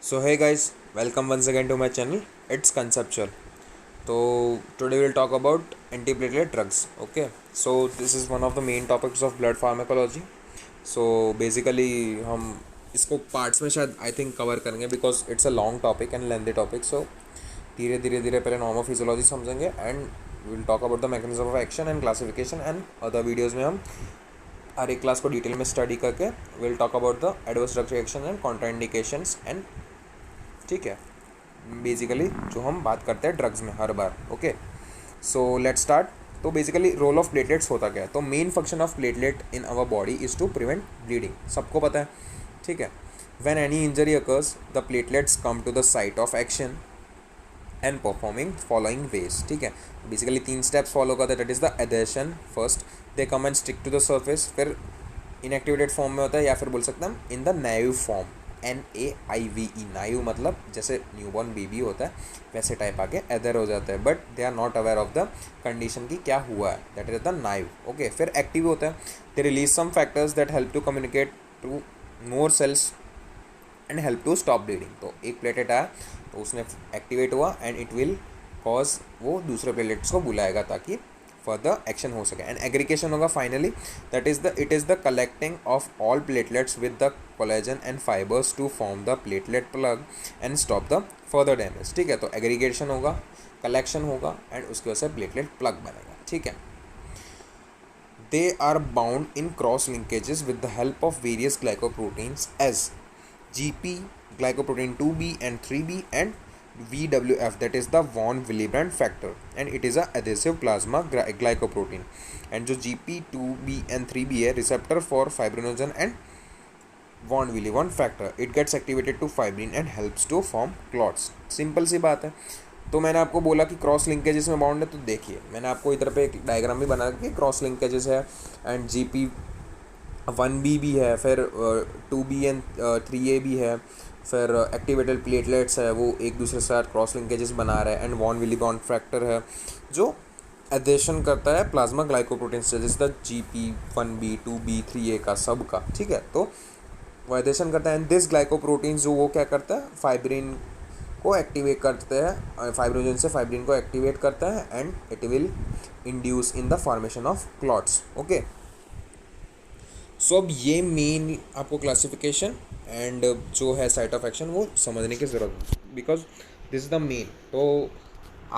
So hey guys, welcome once again to my channel. It's conceptual. So today we'll talk about antiplatelet drugs. Okay. So this is one of the main topics of blood pharmacology. So basically हम इसको parts में शायद I think cover करेंगे because it's a long topic and lengthy topic. So धीरे धीरे पहले normal physiology समझेंगे and will talk about the mechanism of action and classification and other videos में हम हर एक क्लास को डिटेल में स्टडी करके will talk about the adverse drug reaction and contraindications and ठीक है बेसिकली जो हम बात करते हैं ड्रग्स में हर बार. Okay so let's start. तो बेसिकली रोल ऑफ प्लेटलेट्स होता क्या है. तो main function of platelet in our body is to prevent bleeding. सबको पता है. ठीक है. When any injury occurs the platelets come to the site of action and performing following ways. ठीक है. बेसिकली 3 स्टेप्स फॉलो करते हैं. That is the adhesion. First they come and stick to the surface. फिर inactivated form में होता है या फिर बोल सकते हैं हम in the naive form. NAIVE naive मतलब जैसे न्यूबॉर्न बेबी होता है वैसे टाइप आके एदर हो जाता है but they are not aware of the condition की क्या हुआ है. That is the naive. Okay. फिर एक्टिव होता है. They release some factors that help to communicate to more cells and help to stop bleeding. तो एक प्लेटलेट आया तो उसने एक्टिवेट हुआ एंड इट विल कॉज वो दूसरे प्लेटलेट्स को बुलाएगा ताकि फर्दर एक्शन हो सके. एंड एग्रीगेशन होगा finally. That is the collecting of all platelets with the collagen and fibres to form the platelet plug and stop the further damage. ठीक है. तो एग्रीगेशन होगा, कलेक्शन होगा एंड उसकी वजह से प्लेटलेट प्लग बनेगा. ठीक है. They are bound in cross linkages with the help of various glycoproteins as GP, glycoprotein 2B and 3B and VWF, that is the von Willebrand factor, and it is a adhesive plasma glycoprotein. and जो GP 2B and 3B है receptor for fibrinogen and von Willebrand factor, it gets activated to fibrin and helps to form clots. Simple सी बात है. तो मैंने आपको बोला कि क्रॉस लिंकेजेस में बाउंड है. तो देखिए मैंने आपको इधर पे एक डायग्राम भी बना के क्रॉस लिंकेजेस है एंड GP 1B भी है, फिर 2B एंड 3A भी है, फिर एक्टिवेटेड प्लेटलेट्स है वो एक दूसरे के साथ क्रॉस लिंकेजेस बना रहे हैं एंड वॉन विलीबॉन्ड फैक्टर है जो एडेशन करता है प्लाज्मा ग्लाइकोप्रोटीन से जैसे the GP 1B 2B 3A का सब का. ठीक है. तो वो एडेशन करता है एंड दिस ग्लाइकोप्रोटीन जो वो क्या करता है फाइब्रिन को एक्टिवेट करते हैं. फाइब्रोजन से फाइब्रिन को एक्टिवेट करता है and it will induce in the formation of clots. Okay. So अब ये मेन आपको क्लासिफिकेशन एंड जो है साइट ऑफ एक्शन वो समझने की ज़रूरत है because this is the main. तो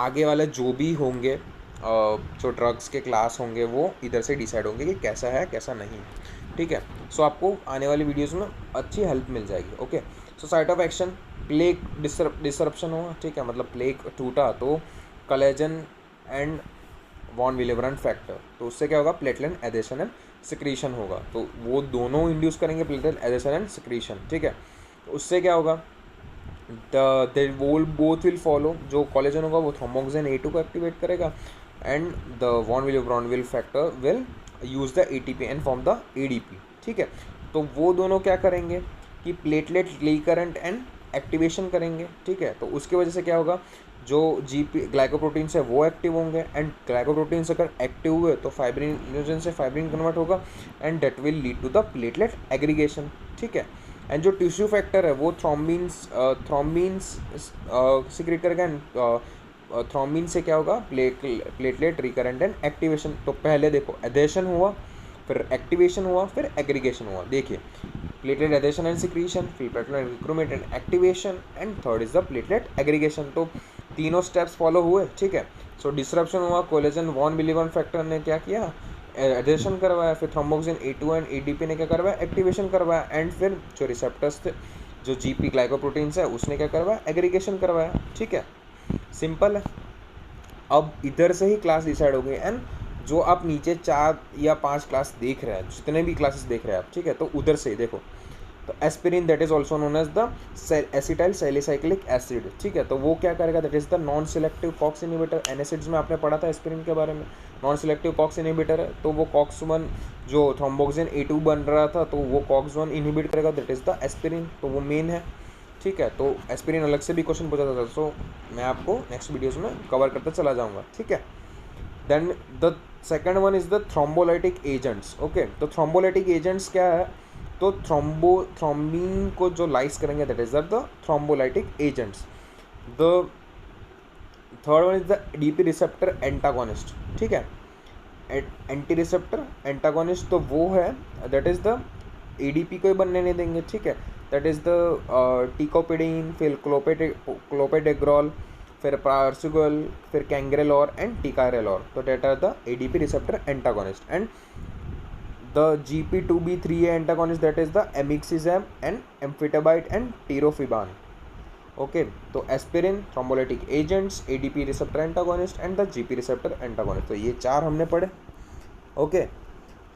आगे वाले जो भी होंगे जो ड्रग्स के क्लास होंगे वो इधर से डिसाइड होंगे कि कैसा है कैसा नहीं. ठीक है. सो आपको आने वाली वीडियोस में अच्छी हेल्प मिल जाएगी. Okay. So site of action plague disruption हुआ. ठीक है. मतलब प्लेग टूटा तो collagen and von Willebrand factor तो उससे क्या होगा प्लेटलेट एडेशन एंड सिक्रीशन होगा. तो वो दोनों इंड्यूस करेंगे प्लेटलेट एडेशन एंड सिक्रीशन. ठीक है. तो उससे क्या होगा द बोथ विल फॉलो. जो कोलेजन होगा वो थ्रोम्बोक्सिन A2 को एक्टिवेट करेगा and the von Willebrand factor will use the ATP and form the ADP. ठीक है. तो वो दोनों क्या करेंगे कि प्लेटलेट रिकरेंट एंड एक्टिवेशन करेंगे. ठीक है. तो उसकी वजह से क्या होगा जो GP ग्लाइकोप्रोटीन्स है वो एक्टिव होंगे एंड ग्लाइकोप्रोटीन्स अगर एक्टिव हुए तो फाइब्रिनोजन से फाइब्रिन कन्वर्ट होगा and that will lead to the platelet aggregation. ठीक है. एंड जो टिश्यू फैक्टर है वो थ्रोम्बिन्स सिक्रेट करेगा एंड थ्रोम्बिन से क्या होगा प्लेटलेट रिकरेंट एंड एक्टिवेशन. तो पहले देखो एडेशन हुआ, फिर एक्टिवेशन हुआ, फिर एग्रीगेशन हुआ. देखिए प्लेटलेट एडेशन एंड सिक्रीशन, फिर platelet recruitment and activation and third is the platelet aggregation. तो तीनों स्टेप्स फॉलो हुए. ठीक है. सो डिसरप्शन हुआ. कोलेजन वॉन विलीबॉन्ड फैक्टर ने क्या किया एडेशन करवाया, फिर थ्रोम्बोक्सिन A2 एंड ADP ने क्या करवाया एक्टिवेशन करवाया एंड फिर जो रिसेप्टर्स थे जो GP ग्लाइकोप्रोटीन्स है उसने क्या करवाया एग्रीगेशन करवाया. ठीक है. सिंपल है. अब इधर से ही क्लास डिसाइड हो गई एंड जो आप नीचे 4 या 5 क्लास देख रहे हैं जितने भी क्लासेस देख रहे हैं आप. ठीक है. तो उधर से ही देखो तो aspirin that is also known as the acetyl salicylic acid. ठीक है. तो वो क्या करेगा that is the non selective COX inhibitor. Acids में आपने पढ़ा था एस्पिरिन के बारे में. नॉन सिलेक्टिव कॉक्स इनहिबिटर है तो वो COX-1 जो थ्रोम्बोक्सिन A2 बन रहा था तो वो COX-1 इनहिबिट करेगा दैट इज द एस्पिरिन. तो वो मेन है. ठीक है. तो एस्पिरिन अलग से भी क्वेश्चन पूछा था. सो मैं आपको नेक्स्ट वीडियोज़ में कवर करते चला जाऊँगा. ठीक है. Then the second one is the thrombolytic agents. Okay. तो थ्रोम्बोलाइटिक एजेंट्स क्या है तो थ्रोम्बीन को जो लाइस करेंगे that is the thrombolytic agents. The third one is the ADP receptor antagonist, ठीक है। एंटी रिसेप्टर एंटागोनिस्ट तो वो है दैट इज द एडीपी को ही बनने नहीं देंगे, ठीक है। दैट इज द टिकोपिडीन, फिर क्लोपेडेग्रॉल, फिर प्रार्सुगल, फिर कैंग्रेलॉर एंड टिकारेलॉर, तो that are the ADP receptor antagonist. And the GP2B3A antagonist that is the emixizam and amphetamide and tirofiban, okay। तो aspirin, thrombolytic agents, ADP receptor antagonist and the GP receptor antagonist, तो ये 4 हमने पढ़े, okay.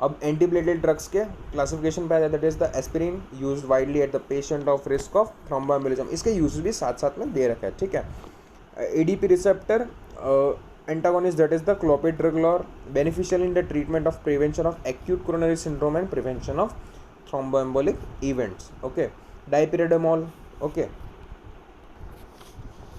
अब antiplatelet drugs के classification पे आ जाता है। That is the aspirin used widely at the patient of risk of thromboembolism, इसके यूजेस भी साथ साथ में दे रखा है, ठीक है। ADP receptor antagonist that is the clopidogrel, beneficial in the treatment of prevention of acute coronary syndrome and prevention of thromboembolic events, okay। Dipyridamole, okay।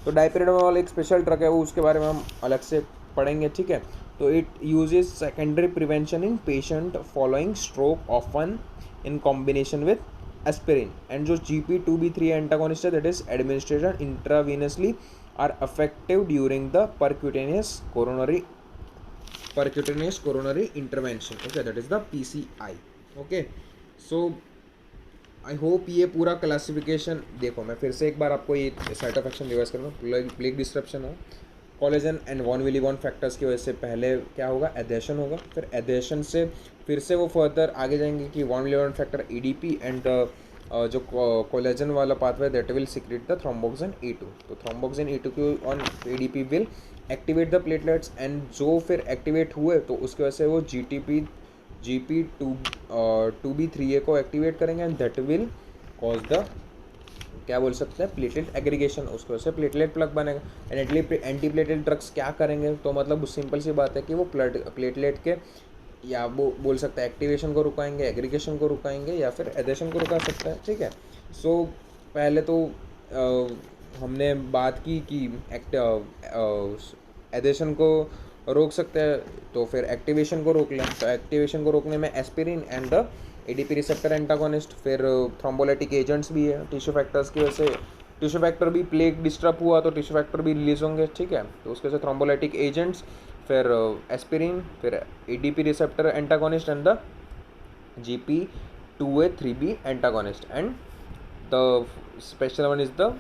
तो डाइपिरिडोमॉल एक स्पेशल ड्रग है, वो उसके बारे में हम अलग से पढ़ेंगे, ठीक है। तो it uses secondary prevention in patient following stroke often in combination with aspirin. And जो GP2B3 एंटागोनिस्ट है that is administration intravenously are effective during the percutaneous coronary intervention, okay, that is the PCI, okay। so I hope ये पूरा classification देखो, मैं फिर से एक बार आपको ये साइट ऑफ एक्शन रिवाइज करूँगा। प्लेग डिस्ट्रप्शन हो, कोलेजन एंड वॉन विली वॉन फैक्टर्स की वजह से पहले क्या होगा, एडेशन होगा, फिर एडेशन से फिर से वो फर्दर आगे जाएंगे कि वॉन विली वॉन फैक्टर EDP एंड जो कोलेजन वाला pathway that will secrete the thromboxane E2, तो थ्रोम्बोक्सिन E2 की on ADP will activate the platelets and जो फिर एक्टिवेट हुए तो उसकी वजह से वो GP2B3A को एक्टिवेट करेंगे and that will cause the क्या बोल सकते हैं प्लेटलेट एग्रीगेशन, उसकी वजह से प्लेटलेट प्लग बनेगा। एंड एंटी प्लेटलेट ड्रग्स क्या करेंगे, तो मतलब सिंपल सी बात है कि वो प्लेटलेट के या वो बोल सकते हैं एक्टिवेशन को रुकाएंगे, एग्रीगेशन को रुकाएंगे या फिर एडेशन को रुका सकता है, ठीक है। सो पहले तो हमने बात की कि एडेशन को रोक सकते हैं, तो फिर एक्टिवेशन को रोक लें। तो एक्टिवेशन को रोकने में aspirin and the ADP receptor antagonist, फिर थ्रोम्बोलाइटिक एजेंट्स भी है, टिश्यू फैक्टर्स की वजह से टिश्यू फैक्टर भी प्लेग डिस्टर्ब हुआ तो टिश्यू फैक्टर भी रिलीज होंगे, ठीक है। तो उसके वजह से थ्रोम्बोलाइटिक एजेंट्स, फिर एस्पिरिन, फिर ADP receptor antagonist and the GP2A3B antagonist and the special one is the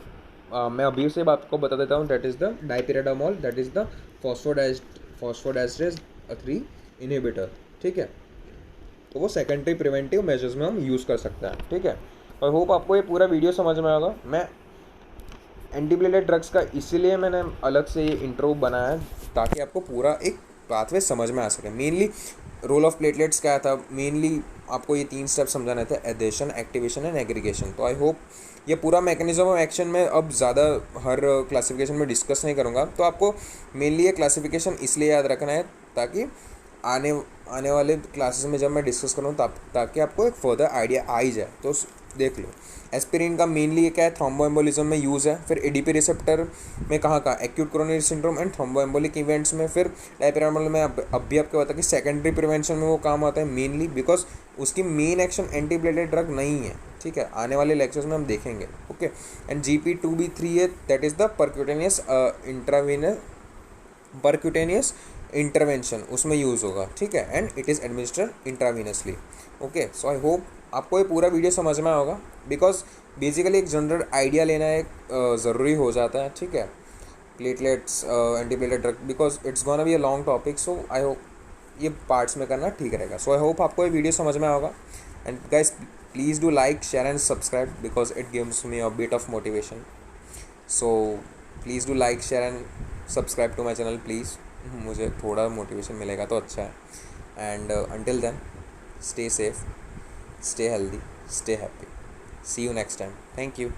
मैं अभी से बात को बता देता हूँ, that is the dipyridamole, that is the phosphodiesterase 3 inhibitor, ठीक है। तो वो सेकेंडरी प्रिवेंटिव मेजर्स में हम यूज़ कर सकते हैं, ठीक है। आई होप आपको ये पूरा वीडियो समझ में आएगा। मैं एंटीप्लेटलेट ड्रग्स का इसीलिए मैंने अलग से ये इंट्रो बनाया है ताकि आपको पूरा एक पाथवे समझ में आ सके। मेनली रोल ऑफ प्लेटलेट्स क्या था, मेनली आपको ये 3 स्टेप समझाने थे, एडेशन, एक्टिवेशन एंड एग्रीगेशन। तो आई होप ये पूरा मैकेनिज्म ऑफ एक्शन में अब ज़्यादा हर क्लासिफिकेशन में डिस्कस नहीं करूँगा। तो आपको मेनली ये क्लासिफिकेशन इसलिए याद रखना है ताकि आने वाले क्लासेस में जब मैं डिस्कस करूँ ताकि आपको एक फर्दर आइडिया आ ही जाए। तो देख लो, एस्पिरिन का मेनली ये क्या है, थ्रोम्बोएम्बोलिज्म में यूज़ है। फिर एडीपी रिसेप्टर में कहाँ acute coronary syndrome and thromboembolic events में। फिर डाइपिरिडामोल में अब भी आपको पता कि सेकेंडरी प्रिवेंशन में वो काम आता है मेनली, बिकॉज उसकी मेन एक्शन एंटीप्लेटलेट ड्रग नहीं है, ठीक है। आने वाले लेक्चर्स में हम देखेंगे, okay. And GP2B3A that is the percutaneous intervention, उसमें यूज़ होगा, ठीक है। And it is administered intravenously, okay. So I hope आपको ये पूरा वीडियो समझ में होगा, बिकॉज बेसिकली एक जनरल आइडिया लेना एक ज़रूरी हो जाता है, ठीक है। Platelets antiplatelet drug, because it's gonna be a long topic, so I hope ये पार्ट्स में करना ठीक रहेगा। सो आई होप आपको ये वीडियो समझ में होगा। And guys please do like, share and subscribe because it gives me a bit of motivation. So please do like, share and subscribe to my channel please, मुझे थोड़ा मोटिवेशन मिलेगा तो अच्छा है। And until then, stay safe, stay healthy, stay happy. See you next time. Thank you.